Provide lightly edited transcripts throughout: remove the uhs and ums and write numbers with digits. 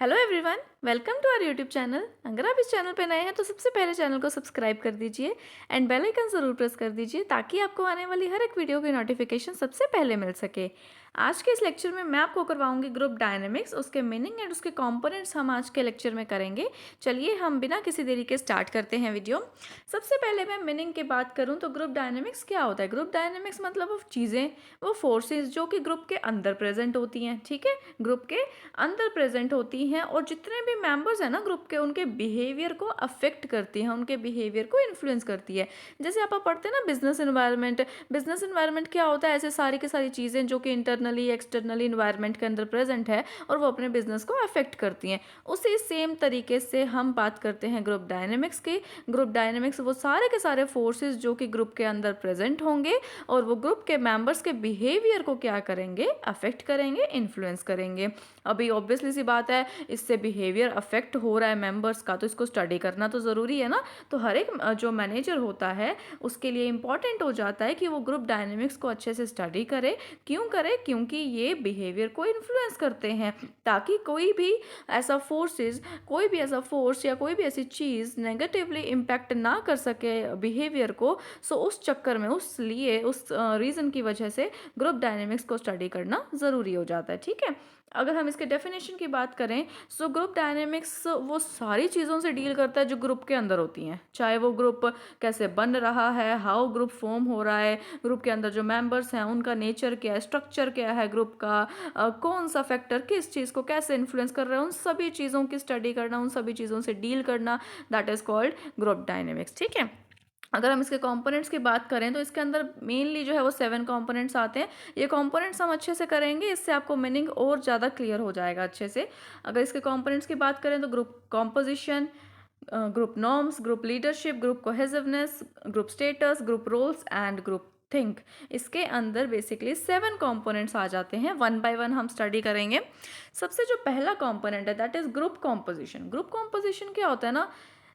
Hello everyone, welcome to our YouTube channel. अगर आप इस चैनल पर नए हैं तो सबसे पहले चैनल को सब्सक्राइब कर दीजिए एंड बेल आइकन ज़रूर प्रेस कर दीजिए ताकि आपको आने वाली हर एक वीडियो की नोटिफिकेशन सबसे पहले मिल सके। आज के इस लेक्चर में मैं आपको करवाऊंगी ग्रुप डायनेमिक्स, उसके मीनिंग एंड उसके कंपोनेंट्स हम आज के लेक्चर में करेंगे। चलिए हम बिना किसी देरी के स्टार्ट करते हैं वीडियो। सबसे पहले मैं मीनिंग की बात करूँ तो ग्रुप डायनेमिक्स क्या होता है। ग्रुप डायनेमिक्स मतलब वो चीज़ें, वो फोर्सेज जो कि ग्रुप के अंदर प्रेजेंट होती हैं। ठीक है, ग्रुप के अंदर प्रेजेंट होती हैं और जितने भी मेंबर्स हैं ना ग्रुप के, उनके बिहेवियर को अफेक्ट करती हैं, उनके बिहेवियर को इन्फ्लुएंस करती है। जैसे आप पढ़ते हैं ना बिजनेस इन्वायरमेंट। बिजनेस इन्वायरमेंट क्या होता है, ऐसे सारी की सारी चीज़ें जो कि इंटरनली एक्सटर्नली इन्वायरमेंट के अंदर प्रेजेंट है और वो अपने बिजनेस को अफेक्ट करती हैं। उसी सेम तरीके से हम बात करते हैं ग्रुप डायनेमिक्स की। ग्रुप डायनेमिक्स वो सारे के सारे फोर्सेस जो कि ग्रुप के अंदर प्रेजेंट होंगे और वो ग्रुप के मेंबर्स के बिहेवियर को क्या करेंगे, अफेक्ट करेंगे, इन्फ्लुएंस करेंगे। अभी ऑब्वियसली सी बात है, इससे बिहेवियर अफेक्ट हो रहा है मेंबर्स का, तो इसको स्टडी करना तो ज़रूरी है ना। तो हर एक जो मैनेजर होता है उसके लिए इम्पॉर्टेंट हो जाता है कि वो ग्रुप डायनेमिक्स को अच्छे से स्टडी करे। क्यों करे? क्योंकि ये बिहेवियर को इन्फ्लुएंस करते हैं, ताकि कोई भी ऐसा फोर्स या कोई भी ऐसी चीज़ नेगेटिवली इम्पैक्ट ना कर सके बिहेवियर को। सो उस चक्कर में, उस रीज़न की वजह से ग्रुप डायनेमिक्स को स्टडी करना ज़रूरी हो जाता है। ठीक है, अगर हम इसके डेफिनेशन की बात करें, सो ग्रुप डायनेमिक्स वो सारी चीज़ों से डील करता है जो ग्रुप के अंदर होती हैं। चाहे वो ग्रुप कैसे बन रहा है, हाउ ग्रुप फॉर्म हो रहा है, ग्रुप के अंदर जो मेंबर्स हैं उनका नेचर क्या है, स्ट्रक्चर क्या है ग्रुप का, कौन सा फैक्टर किस चीज़ को कैसे इन्फ्लुएंस कर रहा है, उन सभी चीज़ों की स्टडी करना, उन सभी चीज़ों से डील करना, that is called group dynamics. ठीक है, अगर हम इसके कंपोनेंट्स की बात करें तो इसके अंदर मेनली जो है वो 7 कंपोनेंट्स आते हैं। ये कंपोनेंट्स हम अच्छे से करेंगे, इससे आपको मीनिंग और ज़्यादा क्लियर हो जाएगा अच्छे से। अगर इसके कंपोनेंट्स की बात करें तो group composition, group norms, group leadership, group cohesiveness, group status, group roles and group think. इसके अंदर बेसिकली 7 कंपोनेंट्स आ जाते हैं। वन बाय वन हम स्टडी करेंगे। सबसे जो पहला कंपोनेंट है that is group composition. Group composition क्या होता है ना,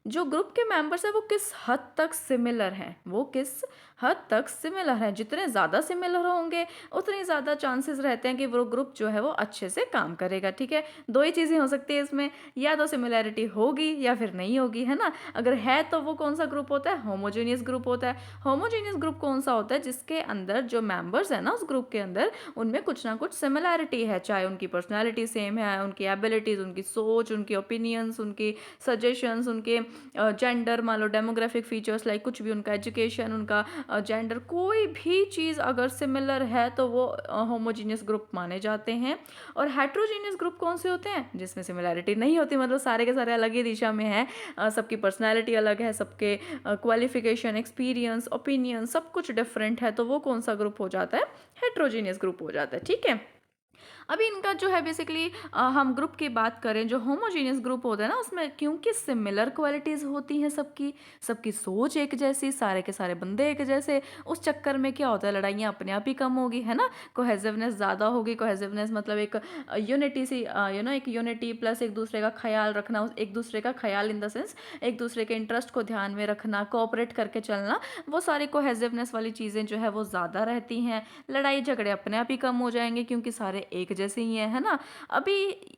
जो ग्रुप के मेंबर्स है वो किस हद तक सिमिलर हैं, वो किस हद तक सिमिलर हैं। जितने ज़्यादा सिमिलर होंगे उतनी ज़्यादा चांसेस रहते हैं कि वो ग्रुप जो है वो अच्छे से काम करेगा। ठीक है, दो ही चीज़ें हो सकती है इसमें, या तो सिमिलैरिटी होगी या फिर नहीं होगी, है ना। अगर है तो वो कौन सा ग्रुप होता है, होमोजेनियस ग्रुप होता है। होमोजेनियस ग्रुप कौन सा होता है, जिसके अंदर जो मेंबर्स है ना उस ग्रुप के अंदर, उनमें कुछ ना कुछ सिमिलैरिटी है, चाहे उनकी पर्सनैलिटी सेम है, उनकी एबिलिटीज़, उनकी सोच, उनकी ओपिनियंस, उनकी सजेशंस, उनके जेंडर, मान लो डेमोग्राफिक फीचर्स लाइक कुछ भी, उनका एजुकेशन, उनका जेंडर, कोई भी चीज़ अगर सिमिलर है तो वो होमोजीनियस ग्रुप माने जाते हैं। और हेट्रोजीनियस ग्रुप कौन से होते हैं, जिसमें सिमिलैरिटी नहीं होती, मतलब सारे के सारे अलग ही दिशा में हैं, सबकी पर्सनैलिटी अलग है, सबके क्वालिफिकेशन, एक्सपीरियंस, ओपिनियन सब कुछ डिफरेंट है, तो वो कौन सा ग्रुप हो जाता है, हेट्रोजीनियस ग्रुप हो जाता है। ठीक है, अभी इनका जो है बेसिकली हम ग्रुप की बात करें, जो होमोजीनियस ग्रुप होता है ना उसमें क्योंकि सिमिलर क्वालिटीज़ होती हैं, सबकी सबकी सोच एक जैसी, सारे के सारे बंदे एक जैसे, उस चक्कर में क्या होता है, लड़ाइयाँ अपने आप ही कम होगी, है ना। कोहेसिवनेस ज़्यादा होगी। कोहेसिवनेस मतलब एक यूनिटी सी, एक यूनिटी प्लस एक दूसरे का ख्याल रखना, एक दूसरे का ख्याल इन द सेंस एक दूसरे के इंटरेस्ट को ध्यान में रखना, कोऑपरेट करके चलना, वो सारी कोहेसिवनेस वाली चीज़ें जो है वो ज़्यादा रहती हैं। लड़ाई झगड़े अपने आप ही कम हो जाएंगे क्योंकि सारे एक जैसे ही हैं, है ना। अभी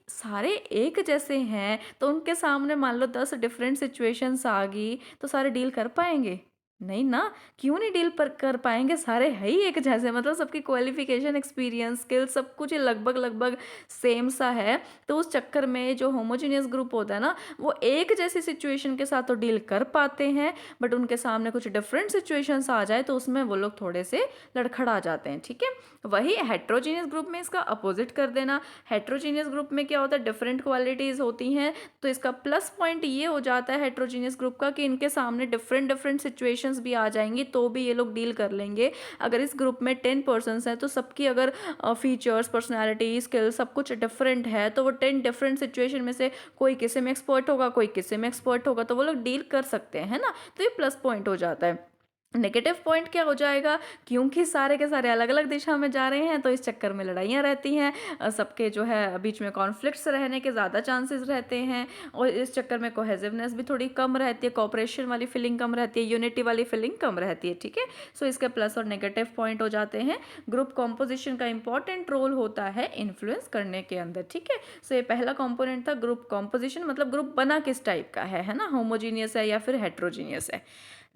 सारे एक जैसे हैं तो उनके सामने मान लो 10 डिफरेंट सिचुएशंस आ गई तो सारे डील कर पाएंगे? नहीं ना। क्यों नहीं डील पर कर पाएंगे, सारे है ही एक जैसे, मतलब सबकी क्वालिफिकेशन, एक्सपीरियंस, स्किल सब कुछ ही लगभग लगभग सेम सा है। तो उस चक्कर में जो होमोजेनियस ग्रुप होता है ना, वो एक जैसी सिचुएशन के साथ तो डील कर पाते हैं, बट उनके सामने कुछ डिफरेंट सिचुएशंस आ जाए तो उसमें वो लोग थोड़े से लड़खड़ा जाते हैं। ठीक है, वही हेट्रोजीनियस ग्रुप में इसका अपोजिट कर देना। हेट्रोजीनियस ग्रुप में क्या होता है, डिफरेंट क्वालिटीज़ होती हैं, तो इसका प्लस पॉइंट ये हो जाता है हेट्रोजीनियस ग्रुप का कि इनके सामने डिफरेंट डिफरेंट सिचुएशंस भी आ जाएंगी तो भी ये लोग डील कर लेंगे। अगर इस ग्रुप में 10 पर्सन्स हैं तो सबकी अगर फीचर्स, पर्सनैलिटी, स्किल सब कुछ डिफरेंट है, तो वो 10 डिफरेंट सिचुएशन में से कोई किसी में एक्सपर्ट होगा, कोई किसी में एक्सपर्ट होगा, तो वो लोग डील कर सकते हैं, है ना। तो ये प्लस पॉइंट हो जाता है। नेगेटिव पॉइंट क्या हो जाएगा, क्योंकि सारे के सारे अलग-अलग दिशा में जा रहे हैं तो इस चक्कर में लड़ाइयाँ रहती हैं, सबके जो है बीच में कॉन्फ्लिक्ट्स रहने के ज़्यादा चांसेस रहते हैं और इस चक्कर में कोहेसिवनेस भी थोड़ी कम रहती है, कोऑपरेशन वाली फीलिंग कम रहती है, यूनिटी वाली फीलिंग कम रहती है, ठीक है। सो इसके प्लस और नेगेटिव पॉइंट हो जाते हैं। ग्रुप कॉम्पोजिशन का इंपॉर्टेंट रोल होता है इन्फ्लुएंस करने के अंदर, ठीक है। सो ये पहला कॉम्पोनेंट था ग्रुप कॉम्पोजिशन, मतलब ग्रुप बना किस टाइप का है ना, होमोजीनियस है या फिर हेट्रोजीनियस है।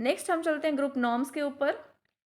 नेक्स्ट हम चलते हैं ग्रुप नॉर्म्स के ऊपर।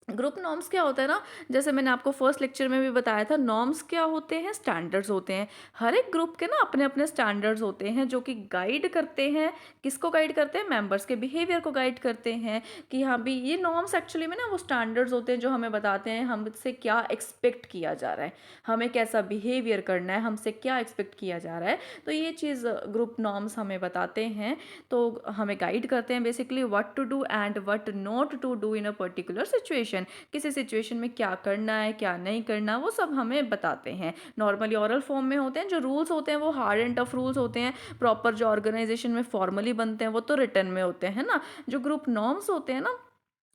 ग्रुप नॉर्म्स क्या होता है ना, जैसे मैंने आपको फर्स्ट लेक्चर में भी बताया था, नॉर्म्स क्या होते हैं, स्टैंडर्ड्स होते हैं। हर एक ग्रुप के ना अपने अपने स्टैंडर्ड्स होते हैं जो कि गाइड करते हैं, किसको गाइड करते हैं, मेंबर्स के बिहेवियर को गाइड करते हैं कि हाँ भी ये नॉर्म्स एक्चुअली में ना वो स्टैंडर्ड्स होते हैं जो हमें बताते हैं हमसे क्या एक्सपेक्ट किया जा रहा है, हमें कैसा बिहेवियर करना है, हमसे क्या एक्सपेक्ट किया जा रहा है। तो ये चीज़ ग्रुप नॉर्म्स हमें बताते हैं, तो हमें गाइड करते हैं basically what to do and what not to do in a particular situation. किसी सिचुएशन में क्या करना है क्या नहीं करना वो सब हमें बताते हैं। नॉर्मली ओरल फॉर्म में होते हैं, जो रूल्स होते हैं वो हार्ड एंड टफ रूल्स होते हैं। प्रॉपर जो ऑर्गेनाइजेशन में फॉर्मली बनते हैं वो तो रिटर्न में होते हैं ना। जो ग्रुप नॉर्म्स होते हैं ना,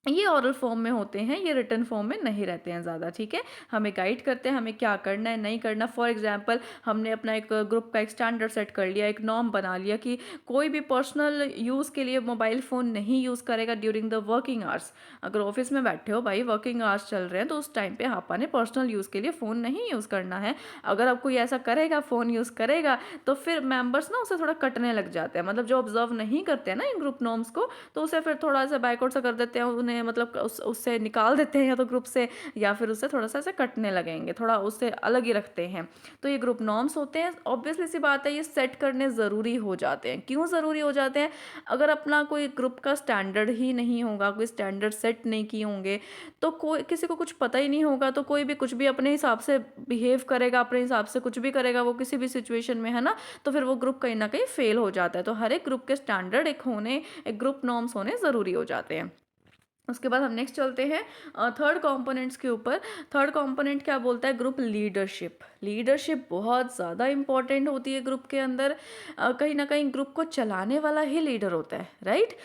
ये ओरल फॉर्म में होते हैं, ये रिटन फॉर्म में नहीं रहते हैं ज़्यादा, ठीक है। हमें गाइड करते हैं हमें क्या करना है नहीं करना। फॉर एग्जांपल हमने अपना एक ग्रुप का एक स्टैंडर्ड सेट कर लिया, एक नॉर्म बना लिया कि कोई भी पर्सनल यूज़ के लिए मोबाइल फ़ोन नहीं यूज़ करेगा ड्यूरिंग द वर्किंग आवर्स। अगर ऑफिस में बैठे हो भाई, वर्किंग आवर्स चल रहे हैं, तो उस टाइम पे आपने पर्सनल यूज़ के लिए फ़ोन नहीं यूज़ करना है। अगर अब कोई ऐसा करेगा, फ़ोन यूज़ करेगा, तो फिर मेंबर्स ना उसे थोड़ा कटने लग जाते हैं, मतलब जो ऑब्जर्व नहीं करते हैं ना इन ग्रुप नॉर्म्स को, तो उसे फिर थोड़ा सा बैकआउट सा कर देते हैं, उन्हें मतलब उससे निकाल देते हैं या तो ग्रुप से, या फिर उससे थोड़ा सा ऐसे कटने लगेंगे, थोड़ा उससे अलग ही रखते हैं। तो ये ग्रुप नॉर्म्स होते हैं, ऑब्वियसली सी बात है ये सेट करने ज़रूरी हो जाते हैं। क्यों ज़रूरी हो जाते हैं, अगर अपना कोई ग्रुप का स्टैंडर्ड ही नहीं होगा, कोई स्टैंडर्ड सेट नहीं किए होंगे, तो कोई किसी को कुछ पता ही नहीं होगा, तो कोई भी कुछ भी अपने हिसाब से बिहेव करेगा, अपने हिसाब से कुछ भी करेगा वो किसी भी सिचुएशन में, है ना। तो फिर वो ग्रुप कहीं ना कहीं फेल हो जाता है। तो हर एक ग्रुप के स्टैंडर्ड एक ग्रुप नॉर्म्स होने ज़रूरी हो जाते हैं। उसके बाद हम नेक्स्ट चलते हैं थर्ड कंपोनेंट्स के ऊपर। थर्ड कंपोनेंट क्या बोलता है, ग्रुप लीडरशिप। लीडरशिप बहुत ज़्यादा इंपॉर्टेंट होती है ग्रुप के अंदर। कहीं ना कहीं ग्रुप को चलाने वाला ही लीडर होता है, राइट।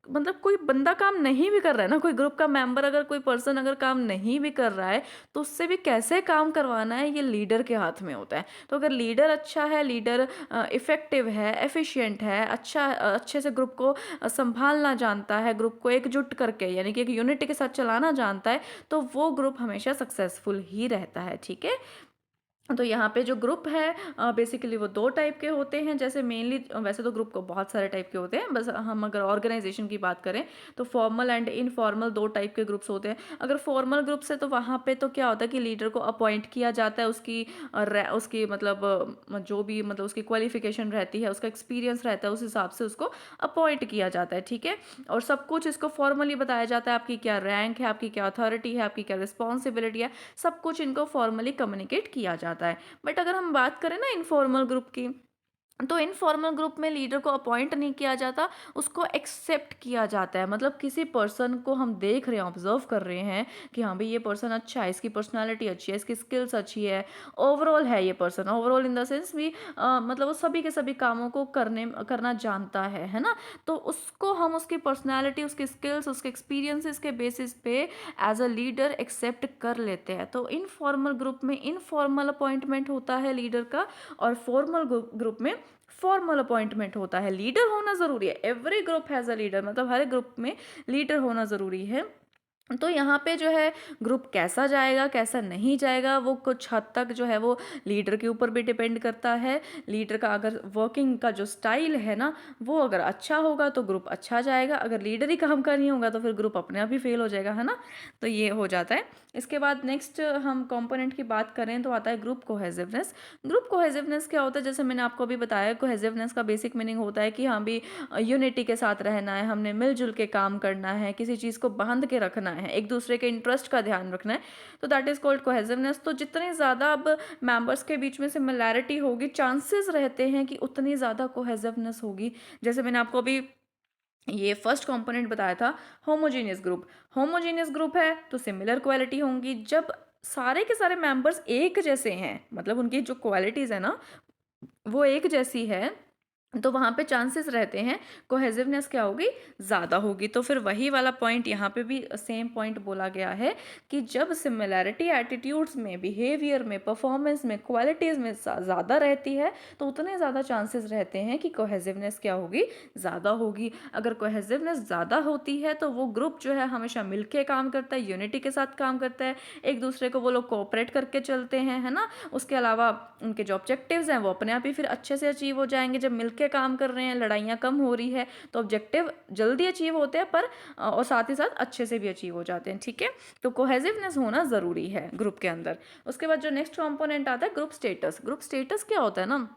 मतलब कोई बंदा काम नहीं भी कर रहा है ना, कोई ग्रुप का मेंबर अगर कोई पर्सन अगर काम नहीं भी कर रहा है, तो उससे भी कैसे काम करवाना है ये लीडर के हाथ में होता है। तो अगर लीडर अच्छा है, लीडर इफ़ेक्टिव है, एफिशिएंट है, अच्छे से ग्रुप को संभालना जानता है, ग्रुप को एकजुट करके यानी कि एक यूनिटी के साथ चलाना जानता है, तो वो ग्रुप हमेशा सक्सेसफुल ही रहता है, ठीक है। तो यहाँ पे जो ग्रुप है बेसिकली वो दो टाइप के होते हैं। जैसे मेनली वैसे तो ग्रुप को बहुत सारे टाइप के होते हैं, बस हम अगर ऑर्गेनाइजेशन की बात करें तो फॉर्मल एंड इनफॉर्मल दो टाइप के ग्रुप्स होते हैं। अगर फॉर्मल ग्रुप्स है तो वहाँ पे तो क्या होता है कि लीडर को अपॉइंट किया जाता है, उसकी मतलब जो भी मतलब उसकी क्वालिफिकेशन रहती है, उसका एक्सपीरियंस रहता है, उस हिसाब से उसको अपॉइंट किया जाता है, ठीक है। और सब कुछ इसको फॉर्मली बताया जाता है, आपकी क्या रैंक है, आपकी क्या अथॉरिटी है, आपकी क्या रिस्पॉन्सिबिलिटी है, सब कुछ इनको फॉर्मली कम्युनिकेट किया जाता है। बट अगर हम बात करें ना इनफॉर्मल ग्रुप की, तो इनफॉर्मल ग्रुप में लीडर को अपॉइंट नहीं किया जाता, उसको एक्सेप्ट किया जाता है। मतलब किसी पर्सन को हम देख रहे हैं, ऑब्जर्व कर रहे हैं कि हाँ भाई ये पर्सन अच्छा है, इसकी पर्सनालिटी अच्छी है, इसकी स्किल्स अच्छी है, ओवरऑल है ये person, overall in the sense भी मतलब वो सभी के सभी कामों को करना जानता है ना। तो उसको हम उसकी पर्सनालिटी, उसकी स्किल्स, उसके एक्सपीरियंसेस के बेसिस पे एज अ लीडर एक्सेप्ट कर लेते हैं। तो इनफॉर्मल ग्रुप में इनफॉर्मल अपॉइंटमेंट होता है लीडर का, और फॉर्मल ग्रुप में फॉर्मल अपॉइंटमेंट होता है। लीडर होना ज़रूरी है, every group has a leader, मतलब हर ग्रुप में लीडर होना ज़रूरी है। तो यहाँ पे जो है ग्रुप कैसा जाएगा कैसा नहीं जाएगा वो कुछ हद तक जो है वो लीडर के ऊपर भी डिपेंड करता है। लीडर का अगर वर्किंग का जो स्टाइल है ना वो अगर अच्छा होगा तो ग्रुप अच्छा जाएगा, अगर लीडर ही काम का नहीं होगा तो फिर ग्रुप अपने आप ही फेल हो जाएगा, है ना। तो ये हो जाता है। इसके बाद नेक्स्ट हम कंपोनेंट की बात करें तो आता है ग्रुप कोहेसिवनेस। ग्रुप कोहेसिवनेस क्या होता है, जैसे मैंने आपको अभी बताया, कोहेसिवनेस का बेसिक मीनिंग होता है कि हाँ भी यूनिटी के साथ रहना है, हमने मिलजुल के काम करना है, किसी चीज़ को बांध के रखना है, एक दूसरे के इंटरेस्ट का ध्यान रखना है, तो दैट इज़ कॉल्ड कोहेसिवनेस। तो जितने ज़्यादा अब मेंबर्स के बीच में सिमिलैरिटी होगी, चांसेस रहते हैं कि उतनी ज़्यादा कोहेसिवनेस होगी। जैसे मैंने आपको अभी ये फर्स्ट कंपोनेंट बताया था, होमोजेनियस ग्रुप। होमोजेनियस ग्रुप है तो सिमिलर क्वालिटी होंगी। जब सारे के सारे मेंबर्स एक जैसे हैं, मतलब उनकी जो क्वालिटीज़ है ना वो एक जैसी है, तो वहाँ पे चांसेस रहते हैं कोहेसिवनेस क्या होगी, ज़्यादा होगी। तो फिर वही वाला पॉइंट यहाँ पे भी सेम पॉइंट बोला गया है कि जब सिमिलैरिटी एटीट्यूड्स में, बिहेवियर में, परफॉर्मेंस में, क्वालिटीज़ में ज़्यादा रहती है तो उतने ज़्यादा चांसेस रहते हैं कि कोहेसिवनेस क्या होगी, ज़्यादा होगी। अगर कोहेसिवनेस ज़्यादा होती है तो वो ग्रुप जो है हमेशा मिलके काम करता है, यूनिटी के साथ काम करता है, एक दूसरे को वो लोग कोऑपरेट करके चलते हैं, है ना। उसके अलावा उनके जो ऑब्जेक्टिव्स हैं वो अपने आप ही फिर अच्छे से अचीव हो जाएंगे। जब मिलके काम कर रहे हैं, लड़ाइयाँ कम हो रही है, तो ऑब्जेक्टिव जल्दी अचीव होते हैं, पर और साथ ही साथ अच्छे से भी अचीव हो जाते हैं, ठीक है। तो कोहेसिवनेस होना ज़रूरी है ग्रुप के अंदर। उसके बाद जो नेक्स्ट कंपोनेंट आता है ग्रुप स्टेटस। ग्रुप स्टेटस क्या होता है ना,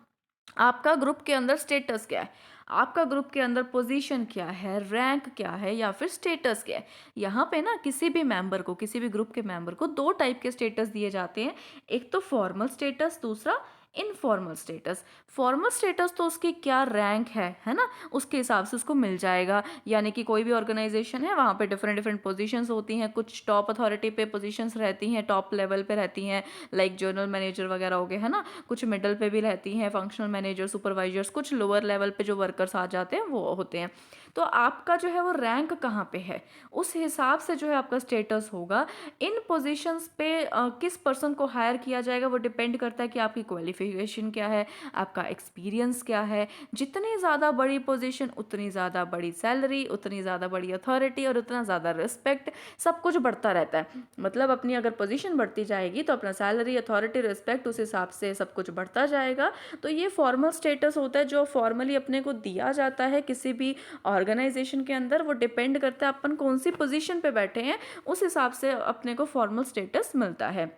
आपका ग्रुप के अंदर स्टेटस क्या है, आपका ग्रुप के अंदर पोजीशन क्या है, रैंक क्या है, या फिर स्टेटस क्या है। यहाँ पे ना किसी भी मेंबर को, किसी भी ग्रुप के मेंबर को दो टाइप के स्टेटस दिए जाते हैं। एक तो फॉर्मल स्टेटस, दूसरा इनफॉर्मल स्टेटस। फॉर्मल स्टेटस तो उसकी क्या रैंक है ना, उसके हिसाब से उसको मिल जाएगा। यानी कि कोई भी ऑर्गेनाइजेशन है, वहाँ पे डिफरेंट डिफरेंट पोजीशंस होती हैं, कुछ टॉप अथॉरिटी पे पोजीशंस रहती हैं, टॉप लेवल पे रहती हैं, लाइक जनरल मैनेजर वगैरह हो गए, है ना। कुछ मिडल पे भी रहती हैं, फंक्शनल मैनेजर, सुपरवाइजर्स, कुछ लोअर लेवल पे जो वर्कर्स आ जाते हैं वो होते हैं। तो आपका जो है वो रैंक कहाँ पे है, उस हिसाब से जो है आपका स्टेटस होगा। इन पोजीशंस पे किस पर्सन को हायर किया जाएगा वो डिपेंड करता है कि आपकी क्वालिफिकेशन क्या है, आपका एक्सपीरियंस क्या है। जितनी ज़्यादा बड़ी पोजीशन उतनी ज़्यादा बड़ी सैलरी, उतनी ज़्यादा बड़ी अथॉरिटी और उतना ज़्यादा रिस्पेक्ट, सब कुछ बढ़ता रहता है। मतलब अपनी अगर पोजीशन बढ़ती जाएगी तो अपना सैलरी, अथॉरिटी, रिस्पेक्ट उस हिसाब से सब कुछ बढ़ता जाएगा। तो ये फॉर्मल स्टेटस होता है जो फॉर्मली अपने को दिया जाता है किसी भी ऑर्गेनाइजेशन के अंदर। वो डिपेंड करता है अपन कौन सी पोजीशन पे बैठे हैं, उस हिसाब से अपने को फॉर्मल स्टेटस मिलता है।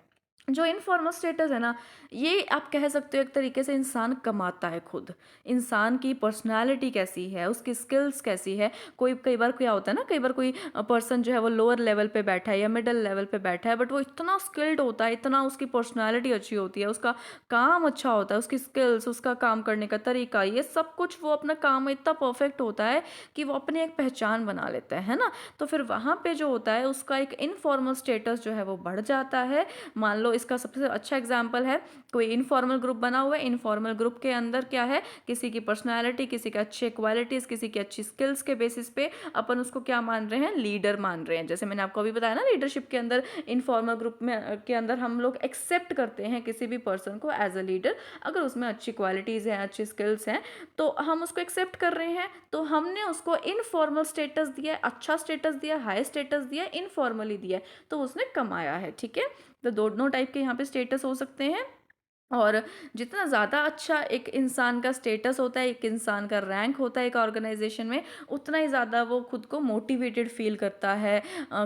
जो इनफॉर्मल स्टेटस है ना, ये आप कह सकते हो एक तरीके से इंसान कमाता है खुद। इंसान की पर्सनालिटी कैसी है, उसकी स्किल्स कैसी है। कोई कई बार क्या होता है ना, कई बार कोई पर्सन जो है वो लोअर लेवल पे बैठा है या मिडिल लेवल पे बैठा है, बट वो इतना स्किल्ड होता है, इतना उसकी पर्सनालिटी अच्छी होती है, उसका काम अच्छा होता है, उसकी स्किल्स, उसका काम करने का तरीका, ये सब कुछ वो अपना काम में इतना परफेक्ट होता है कि वो अपनी एक पहचान बना लेता है ना। तो फिर वहाँ पे जो होता है उसका एक इनफॉर्मल स्टेटस जो है वो बढ़ जाता है। मान लो इसका सबसे अच्छा एग्जाम्पल है, कोई इनफॉर्मल ग्रुप बना हुआ है। इनफॉर्मल ग्रुप के अंदर क्या है, किसी की पर्सनालिटी, किसी के अच्छे क्वालिटीज़, किसी की अच्छी स्किल्स के बेसिस पे अपन उसको क्या मान रहे हैं, लीडर मान रहे हैं। जैसे मैंने आपको अभी बताया ना, लीडरशिप के अंदर इनफॉर्मल ग्रुप में के अंदर हम लोग एक्सेप्ट करते हैं किसी भी पर्सन को एज अ लीडर, अगर उसमें अच्छी क्वालिटीज़ हैं, अच्छी स्किल्स हैं, तो हम उसको एक्सेप्ट कर रहे हैं। तो हमने उसको इनफॉर्मल स्टेटस दिया, अच्छा स्टेटस दिया, हाई स्टेटस दिया, इनफॉर्मली दिया, तो उसने कमाया है, ठीक है। तो दोनों टाइप के यहाँ पे स्टेटस हो सकते हैं। और जितना ज़्यादा अच्छा एक इंसान का स्टेटस होता है, एक इंसान का रैंक होता है एक ऑर्गेनाइजेशन में, उतना ही ज़्यादा वो खुद को मोटिवेटेड फील करता है,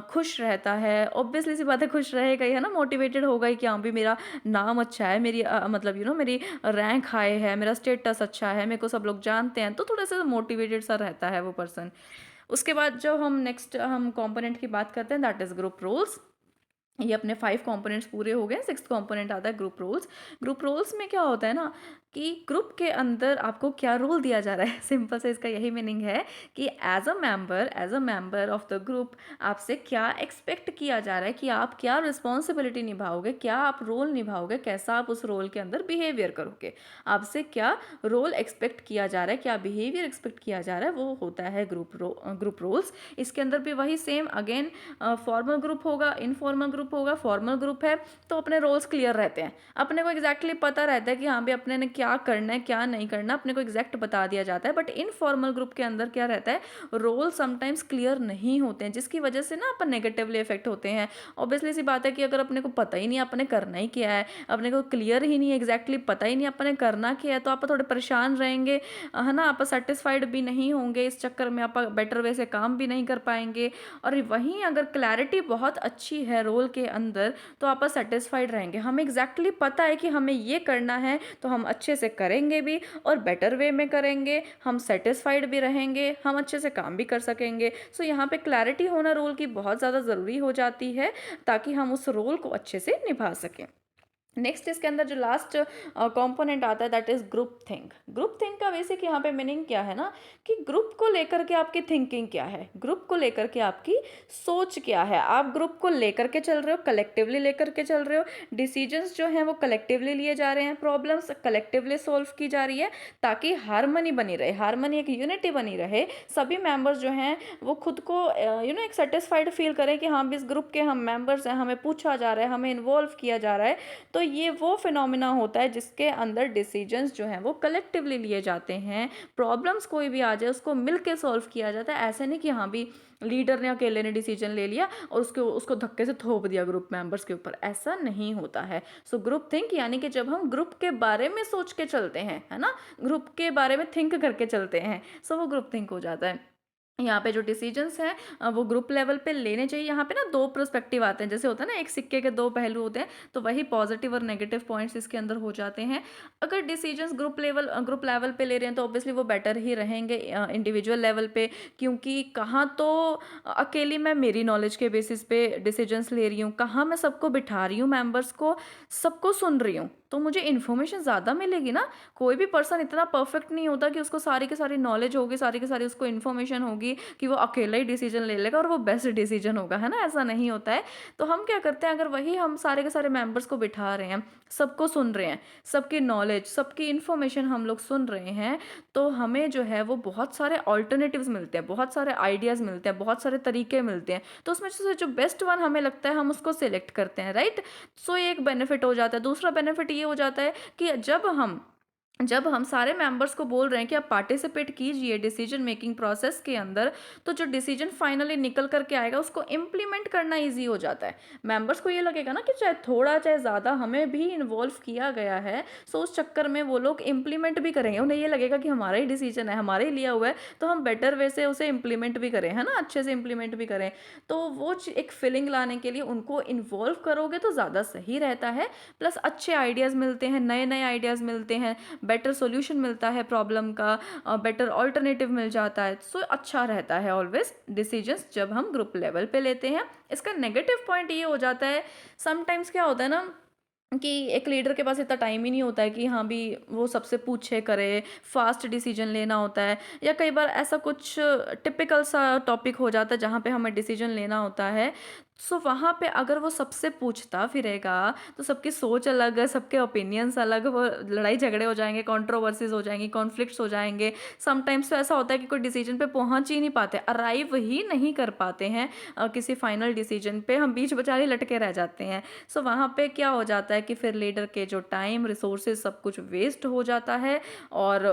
खुश रहता है। ऑब्वियसली सी बात है, खुश रहेगा ही, है ना, मोटिवेटेड होगा ही कि हाँ भी मेरा नाम अच्छा है, मेरी मतलब मेरी रैंक हाई है, मेरा स्टेटस अच्छा है, मेरे को सब लोग जानते हैं, तो थोड़ा सा मोटिवेटेड सा रहता है वो पर्सन। उसके बाद जो हम नेक्स्ट हम कंपोनेंट की बात करते हैं, दैट इज़ ग्रुप रोल्स। ये अपने 5 कंपोनेंट्स पूरे हो गए। 6th कंपोनेंट आता है ग्रुप रोल्स। ग्रुप रोल्स में क्या होता है ना, कि ग्रुप के अंदर आपको क्या रोल दिया जा रहा है। सिंपल से इसका यही मीनिंग है कि as a member of the group आपसे क्या एक्सपेक्ट किया जा रहा है, कि आप क्या रिस्पॉन्सिबिलिटी निभाओगे, क्या आप रोल निभाओगे, कैसा आप उस रोल के अंदर बिहेवियर करोगे। आपसे क्या रोल एक्सपेक्ट किया जा रहा है, क्या बिहेवियर एक्सपेक्ट किया जा रहा है, वो होता है ग्रुप रोल्स। इसके अंदर भी वही सेम अगेन, फॉर्मल ग्रुप होगा, इनफॉर्मल ग्रुप होगा। फॉर्मल ग्रुप है तो अपने रोल्स क्लियर रहते हैं, अपने को एग्जैक्टली पता रहता है कि हाँ भी अपने ने क्या करना है, क्या नहीं करना, अपने को एग्जैक्ट बता दिया जाता है। बट इनफॉर्मल ग्रुप के अंदर क्या रहता है, रोल समटाइम्स क्लियर नहीं होते हैं, जिसकी वजह से ना अपन नेगेटिवली इफेक्ट होते हैं। ऑब्वियसली सी बात है कि अगर अपने को पता ही नहीं अपने करना ही क्या है, अपने को क्लियर ही नहीं, एग्जैक्टली पता ही नहीं अपने करना क्या है, तो आप थोड़े परेशान रहेंगे, है ना। आप सेटिस्फाइड भी नहीं होंगे, इस चक्कर में आप बेटर वे से काम भी नहीं कर पाएंगे। और वहीं अगर क्लैरिटी बहुत अच्छी है रोल के अंदर, तो आप सेटिस्फाइड रहेंगे। हमें एग्जैक्टली पता है कि हमें ये करना है, तो हम अच्छे से करेंगे भी और बेटर वे में करेंगे, हम सेटिस्फाइड भी रहेंगे, हम अच्छे से काम भी कर सकेंगे। सो यहाँ पे क्लैरिटी होना रोल की बहुत ज़्यादा ज़रूरी हो जाती है, ताकि हम उस रोल को अच्छे से निभा सकें। नेक्स्ट इसके अंदर जो लास्ट कंपोनेंट आता है that is group think. Group think का बेसिक यहाँ पे मीनिंग क्या है ना, कि ग्रुप को लेकर के आपकी थिंकिंग क्या है, ग्रुप को लेकर के आपकी सोच क्या है, आप ग्रुप को लेकर के चल रहे हो, कलेक्टिवली लेकर के चल रहे हो, डिसीजंस जो हैं वो कलेक्टिवली लिए जा रहे हैं, प्रॉब्लम्स कलेक्टिवली सॉल्व की जा रही है, ताकि हारमनी बनी रहे, हारमनी एक यूनिटी बनी रहे, सभी मेंबर्स जो हैं वो खुद को एक सेटिस्फाइड फील करें कि हाँ इस ग्रुप के हम मेंबर्स हैं, हमें पूछा जा रहा है, हमें इन्वॉल्व किया जा रहा है। तो ये वो फिनोमिना होता है जिसके अंदर डिसीजंस जो हैं वो कलेक्टिवली लिए जाते हैं, प्रॉब्लम्स कोई भी आ जाए उसको मिल के सॉल्व किया जाता है। ऐसे नहीं कि हाँ भी लीडर ने अकेले ने डिसीजन ले लिया और उसको उसको धक्के से थोप दिया ग्रुप मेंबर्स के ऊपर, ऐसा नहीं होता है। सो ग्रुप थिंक यानी कि जब हम ग्रुप के बारे में सोच के चलते हैं, है ना, ग्रुप के बारे में थिंक करके चलते हैं, सो वो ग्रुप थिंक हो जाता है। यहाँ पे जो डिसीजंस हैं वो ग्रुप लेवल पे लेने चाहिए। यहाँ पे ना दो पर्सपेक्टिव आते हैं, जैसे होता है ना एक सिक्के के दो पहलू होते हैं, तो वही पॉजिटिव और नेगेटिव पॉइंट्स इसके अंदर हो जाते हैं। अगर डिसीजंस ग्रुप लेवल पे ले रहे हैं तो ऑब्वियसली वो बेटर ही रहेंगे इंडिविजुअल लेवल पे, क्योंकि कहाँ तो अकेली मैं मेरी नॉलेज के बेसिस पे डिसीजंस ले रही हूँ, कहाँ मैं सबको बिठा रही हूँ, मेंबर्स को सबको सुन रही हूँ, तो मुझे इन्फॉर्मेशन ज़्यादा मिलेगी ना। कोई भी पर्सन इतना परफेक्ट नहीं होता कि उसको सारी की सारी नॉलेज होगी, सारी की सारी उसको इन्फॉर्मेशन होगी कि वो अकेला ही डिसीजन ले लेगा और वो बेस्ट डिसीजन होगा, है ना, ऐसा नहीं होता है। तो हम क्या करते हैं, अगर वही हम सारे के सारे मेंबर्स को बिठा रहे हैं, सबको सुन रहे हैं, सबकी नॉलेज सबकी इन्फॉर्मेशन हम लोग सुन रहे हैं, तो हमें जो है वो बहुत सारे ऑल्टरनेटिव्स मिलते हैं, बहुत सारे आइडियाज़ मिलते हैं, बहुत सारे तरीके मिलते हैं, तो उसमें से जो बेस्ट वन हमें लगता है हम उसको सिलेक्ट करते हैं, राइट। सो ये एक बेनिफिट हो जाता है। दूसरा बेनिफिट ये हो जाता है कि जब हम सारे मेंबर्स को बोल रहे हैं कि आप पार्टिसिपेट कीजिए डिसीजन मेकिंग प्रोसेस के अंदर, तो जो डिसीजन फाइनली निकल करके आएगा उसको इम्प्लीमेंट करना इजी हो जाता है। मेंबर्स को ये लगेगा ना कि चाहे थोड़ा चाहे ज़्यादा हमें भी इन्वॉल्व किया गया है, सो उस चक्कर में वो लोग इम्प्लीमेंट भी करेंगे, उन्हें ये लगेगा कि हमारा ही डिसीजन है, हमारे ही लिया हुआ है, तो हम बेटर वे से उसे इम्प्लीमेंट भी करें, है ना, अच्छे से इम्प्लीमेंट भी करें। तो वो एक फीलिंग लाने के लिए उनको इन्वॉल्व करोगे तो ज़्यादा सही रहता है। प्लस अच्छे आइडियाज़ मिलते हैं, नए नए आइडियाज़ मिलते हैं, बेटर सॉल्यूशन मिलता है प्रॉब्लम का, बेटर ऑल्टरनेटिव मिल जाता है। सो अच्छा रहता है ऑलवेज डिसीजंस जब हम ग्रुप लेवल पे लेते हैं। इसका नेगेटिव पॉइंट ये हो जाता है, समटाइम्स क्या होता है ना कि एक लीडर के पास इतना टाइम ही नहीं होता है कि हाँ भी वो सबसे पूछे करे, फास्ट डिसीजन लेना होता है, या कई बार ऐसा कुछ टिपिकल सा टॉपिक हो जाता है जहाँ पे हमें डिसीजन लेना होता है। सो वहाँ पे अगर वो सबसे पूछता फिरेगा तो सबकी सोच अलग है, सबके ओपिनियंस अलग, वो लड़ाई झगड़े हो जाएंगे, कंट्रोवर्सीज हो जाएंगी, कॉन्फ्लिक्ट्स हो जाएंगे। समटाइम्स तो ऐसा होता है कि कोई डिसीजन पे पहुँच ही नहीं पाते, अराइव ही नहीं कर पाते हैं किसी फाइनल डिसीजन पे, हम बीच बचारे लटके रह जाते हैं। सो वहाँ पे क्या हो जाता है कि फिर लीडर के जो टाइम रिसोर्सेज सब कुछ वेस्ट हो जाता है और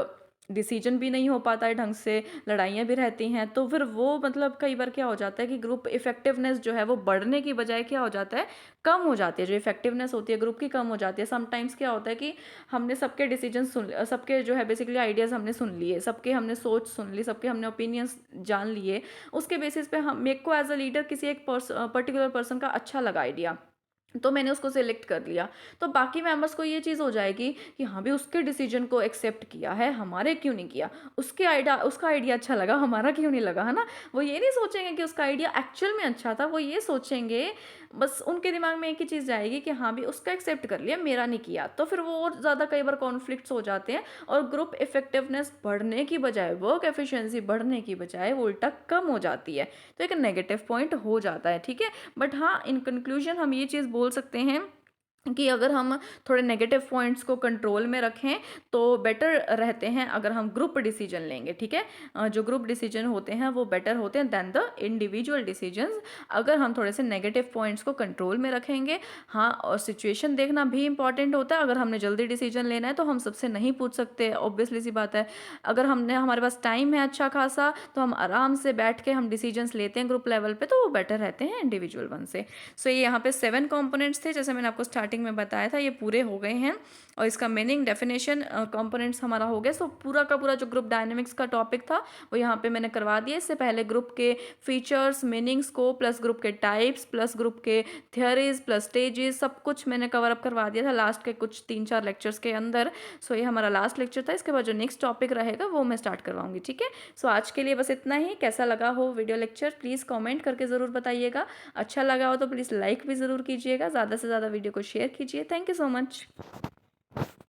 डिसीजन भी नहीं हो पाता है ढंग से, लड़ाइयाँ भी रहती हैं। तो फिर वो मतलब कई बार क्या हो जाता है कि ग्रुप इफेक्टिवनेस जो है वो बढ़ने की बजाय क्या हो जाता है, कम हो जाती है, जो इफेक्टिवनेस होती है ग्रुप की कम हो जाती है। समटाइम्स क्या होता है कि हमने सबके डिसीजन सबके जो है बेसिकली आइडियाज़ हमने सुन लिए, सबके हमने सोच सुन ली, सबके हमने ओपिनियंस जान लिए, उसके बेसिस पे हम मेरे को एज अ लीडर किसी एक पर्टिकुलर पर्सन का अच्छा लगा आइडिया, तो मैंने उसको सिलेक्ट कर लिया। तो बाकी मेंबर्स को ये चीज़ हो जाएगी कि हाँ भी उसके डिसीजन को एक्सेप्ट किया है, हमारे क्यों नहीं किया, उसका आइडिया अच्छा लगा, हमारा क्यों नहीं लगा, है ना। वो ये नहीं सोचेंगे कि उसका आइडिया एक्चुअल में अच्छा था, वो ये सोचेंगे, बस उनके दिमाग में एक ही चीज़ जाएगी कि हाँ भी उसका एक्सेप्ट कर लिया, मेरा नहीं किया। तो फिर वो और ज़्यादा कई बार कॉन्फ्लिक्ट्स हो जाते हैं और ग्रुप इफेक्टिवनेस बढ़ने की बजाय, वर्क एफिशिएंसी बढ़ने की बजाय वो उल्टा कम हो जाती है। तो एक नेगेटिव पॉइंट हो जाता है, ठीक है। बट हाँ, इन कंक्लूजन हम ये चीज़ बोल सकते हैं कि अगर हम थोड़े नेगेटिव पॉइंट्स को कंट्रोल में रखें तो बेटर रहते हैं अगर हम ग्रुप डिसीजन लेंगे, ठीक है। जो ग्रुप डिसीजन होते हैं वो बेटर होते हैं दैन द इंडिविजुअल डिसीजंस, अगर हम थोड़े से नेगेटिव पॉइंट्स को कंट्रोल में रखेंगे। हाँ, और सिचुएशन देखना भी इंपॉर्टेंट होता है, अगर हमने जल्दी डिसीजन लेना है तो हम सबसे नहीं पूछ सकते, ऑब्वियसली सी बात है। अगर हमारे पास टाइम है अच्छा खासा, तो हम आराम से बैठ के हम डिसीजंस लेते हैं ग्रुप लेवल पे, तो वो बेटर रहते हैं इंडिविजुअल वन से। सो ये यहाँ पे 7 कंपोनेंट्स थे, जैसे मैंने आपको स्टार्टिंग में बताया था, ये पूरे हो गए हैं और इसका मीनिंग, डेफिनेशन, कंपोनेंट्स हमारा हो गया। सो पूरा का पूरा जो ग्रुप डायनेमिक्स का टॉपिक था वो यहाँ पे मैंने करवा दिया। इससे पहले ग्रुप के फीचर्स, मीनिंग्स को, प्लस ग्रुप के टाइप्स, प्लस ग्रुप के थियोरीज, प्लस स्टेजेस, सब कुछ मैंने कवर अप करवा दिया था लास्ट के कुछ 3-4 लेक्चर्स के अंदर। सो ये हमारा लास्ट लेक्चर था, इसके बाद जो नेक्स्ट टॉपिक रहेगा वो मैं स्टार्ट करवाऊंगी, ठीक है। सो आज के लिए बस इतना ही। कैसा लगा हो वीडियो लेक्चर प्लीज़ कॉमेंट करके ज़रूर बताइएगा, अच्छा लगा हो तो प्लीज़ लाइक भी ज़रूर कीजिएगा, ज़्यादा से ज़्यादा वीडियो को शेयर शेयर कीजिए। Thank you so much.